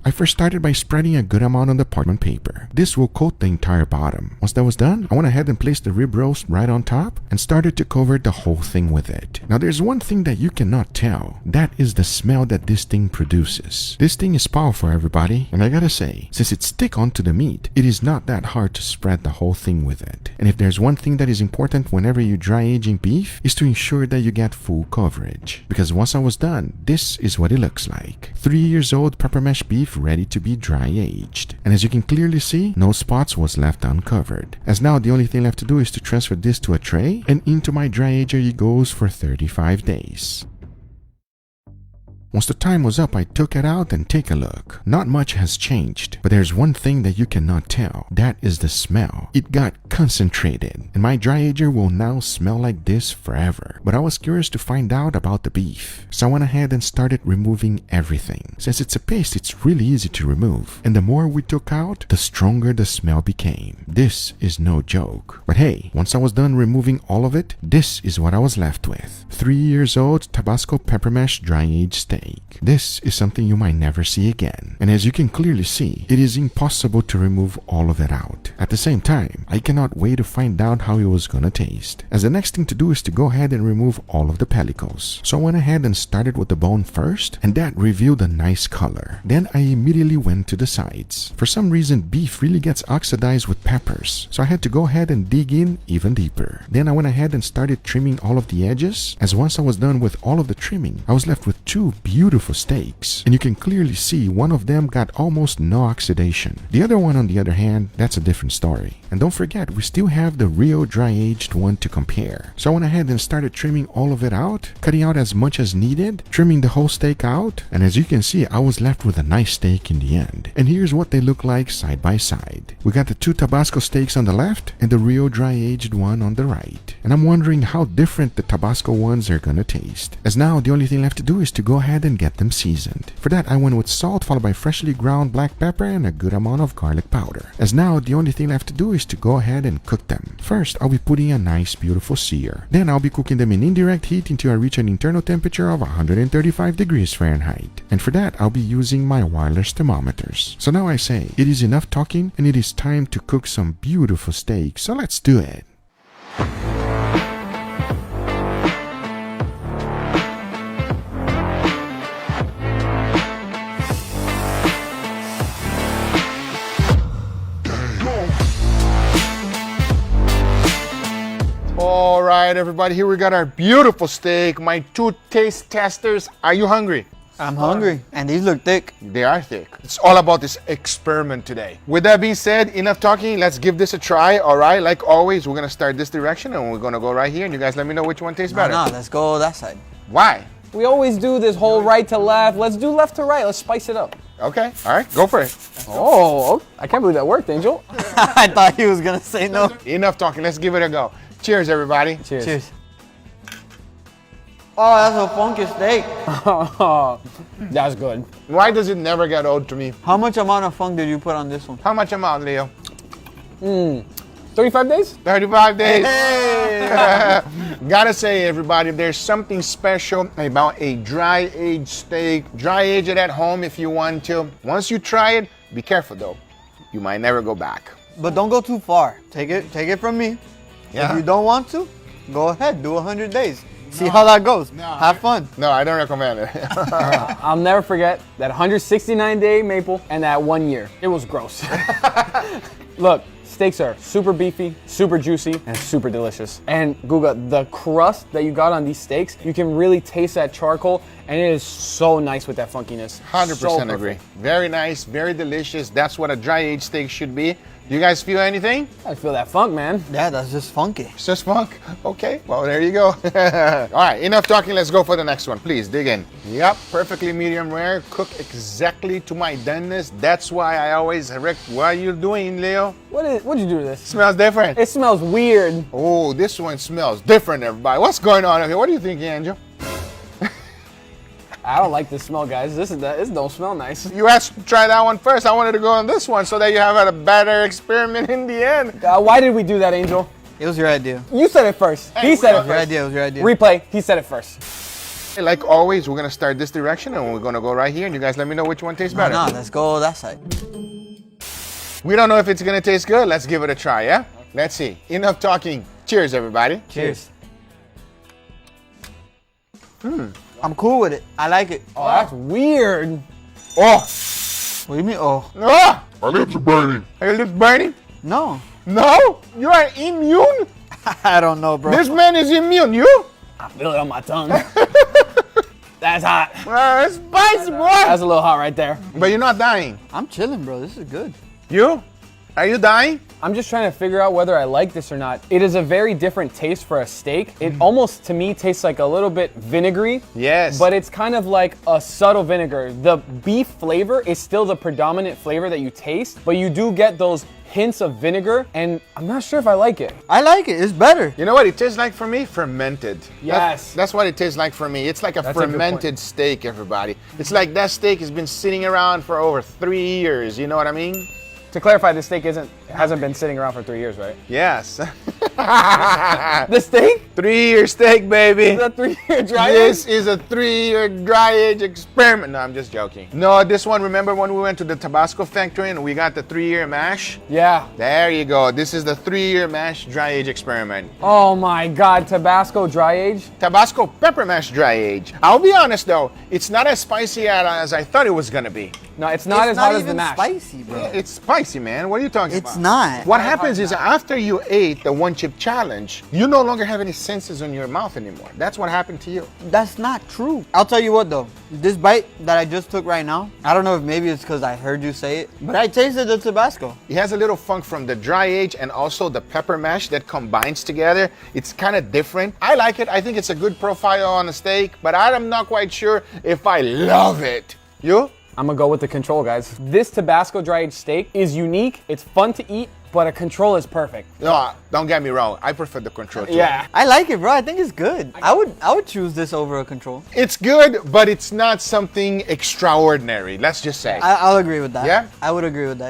I first started by spreading a good amount on the parchment paper. This will coat the entire bottom. Once that was done, I went ahead and placed the rib roast right on top and started to cover the whole thing with it. Now there's one thing that you cannot tell. That is the smell that this thing produces. This thing is powerful, everybody, and I gotta say, since it sticks onto the meat, it is not that hard to spread the whole thing with it. And if there's one thing that is important whenever you dry aging beef, is to ensure that you get full coverage. Because once I was done, this is what it looks like. 3 years old pepper mash beef ready to be dry aged. And as you can clearly see, no spots was left uncovered. As now the only thing left to do is to transfer this to a tray, and into my dry ager it goes for 35 days. Once the time was up, I took it out and take a look. Not much has changed, but there's one thing that you cannot tell. That is the smell. It got concentrated, and my dry ager will now smell like this forever. But I was curious to find out about the beef, so I went ahead and started removing everything. Since it's a paste, it's really easy to remove, and the more we took out, the stronger the smell became. This is no joke. But hey, once I was done removing all of it, this is what I was left with. 3 years old Tabasco pepper mash dry aged steak. This is something you might never see again. And as you can clearly see, it is impossible to remove all of it out. At the same time, I cannot wait to find out how it was gonna taste, as the next thing to do is to go ahead and remove all of the pellicles. So I went ahead and started with the bone first, and that revealed a nice color. Then I immediately went to the sides. For some reason, beef really gets oxidized with peppers, so I had to go ahead and dig in even deeper. Then I went ahead and started trimming all of the edges, as once I was done with all of the trimming, I was left with two beautiful steaks, and you can clearly see one of them got almost no oxidation. The other one, on the other hand, that's a different story. And don't forget, we still have the real dry aged one to compare. So I went ahead and started trimming all of it out, cutting out as much as needed, trimming the whole steak out, and as you can see, I was left with a nice steak in the end. And here's what they look like side by side. We got the two Tabasco steaks on the left and the real dry aged one on the right. And I'm wondering how different the Tabasco ones are gonna taste, as now the only thing left to do is to go ahead and get them seasoned. For that, I went with salt followed by freshly ground black pepper and a good amount of garlic powder. As now the only thing left to do is to go ahead and cook them. First, I'll be putting a nice beautiful sear. Then I'll be cooking them in indirect heat until I reach an internal temperature of 135 degrees Fahrenheit. And for that, I'll be using my wireless thermometers. So now I say, it is enough talking and it is time to cook some beautiful steak. So let's do it. All right, everybody, here we got our beautiful steak. My two taste testers. Are you hungry? I'm hungry, and these look thick. They are thick. It's all about this experiment today. With that being said, enough talking. Let's give this a try. All right, like always, we're gonna start this direction, and we're gonna go right here, and you guys let me know which one tastes better. No, let's go that side. Why? We always do this whole right to left. Let's do left to right. Let's spice it up. Okay, all right, go for it. Oh, I can't believe that worked, Angel. I thought he was gonna say no. Enough talking. Let's give it a go. Cheers, everybody. Cheers. Cheers. Oh, that's a funky steak. That's good. Why does it never get old to me? How much amount of funk did you put on this one? How much amount, Leo? 35 days? 35 days. Hey. Gotta say, everybody, there's something special about a dry aged steak. Dry age it at home if you want to. Once you try it, be careful though. You might never go back. But don't go too far. Take it from me. Yeah. If you don't want to, go ahead, do 100 days. See how that goes. Have fun. No, I don't recommend it. I'll never forget that 169-day maple and that 1 year. It was gross. Look, steaks are super beefy, super juicy, and super delicious. And Guga, the crust that you got on these steaks, you can really taste that charcoal, and it is so nice with that funkiness. 100% agree. Very nice, very delicious. That's what a dry aged steak should be. Do you guys feel anything? I feel that funk, man. Yeah, that's just funky. It's just funk. Okay, well, there you go. All right, enough talking. Let's go for the next one. Please dig in. Yep, perfectly medium rare. Cook exactly to my doneness. That's why I always what are you doing, Leo? What'd you do to this? Smells different. It smells weird. Oh, this one smells different, everybody. What's going on here? What do you think, Angel? I don't like this smell, guys. This don't smell nice. You asked to try that one first. I wanted to go on this one so that you have a better experiment in the end. Why did we do that, Angel? It was your idea. You said it first. Hey, He said it It was your first. idea. It was your idea. Replay. He said it first. Like always, we're gonna start this direction and we're gonna go right here and you guys let me know which one tastes better. No, let's go that side. We don't know if it's gonna taste good. Let's give it a try, yeah? Let's see. Enough talking. Cheers, everybody. Cheers. I'm cool with it. I like it. Oh, that's weird. Oh! What do you mean? Oh, Ah! My lips are burning. Are your lips burning? no. No? You are immune? I don't know, bro. This man is immune. You? I feel it on my tongue. That's hot. It's spicy, boy. That's a little hot right there. But you're not dying. I'm chilling, bro. This is good. You? Are you dying? I'm just trying to figure out whether I like this or not. It is a very different taste for a steak. It almost, to me, tastes like a little bit vinegary. Yes. But it's kind of like a subtle vinegar. The beef flavor is still the predominant flavor that you taste, but you do get those hints of vinegar, and I'm not sure if I like it. I like it. It's better. You know what it tastes like for me? Fermented. Yes. That's what it tastes like for me. It's like a That's a good fermented steak, everybody. It's like that steak has been sitting around for over 3 years. You know what I mean? To clarify, the steak hasn't been sitting around for 3 years, right? Yes. The steak? 3-year steak, baby. Is that 3-year dry This age? is a 3-year dry age experiment. No, I'm just joking. No, this one, remember when we went to the Tabasco factory and we got the 3-year mash? Yeah. There you go. This is the 3-year mash dry age experiment. Oh my God, Tabasco dry age? Tabasco pepper mash dry age. I'll be honest though, it's not as spicy as I thought it was gonna be. No, it's not as hot as the even mash. spicy, bro. It's spicy, man. What are you talking about? It's not. What happens is after you ate the one chip challenge, you no longer have any senses on your mouth anymore. That's what happened to you. That's not true. I'll tell you what though. This bite that I just took right now, I don't know if maybe it's because I heard you say it, but I tasted the Tabasco. It has a little funk from the dry age and also the pepper mash that combines together. It's kind of different. I like it. I think it's a good profile on a steak, but I'm not quite sure if I love it. You? I'm gonna go with the control, guys. This Tabasco dry aged steak is unique. It's fun to eat, but a control is perfect. No, don't get me wrong. I prefer the control too. Yeah. I like it, bro. I think it's good. I would choose this over a control. It's good, but it's not something extraordinary. Let's just say. I'll agree with that. Yeah? I would agree with that.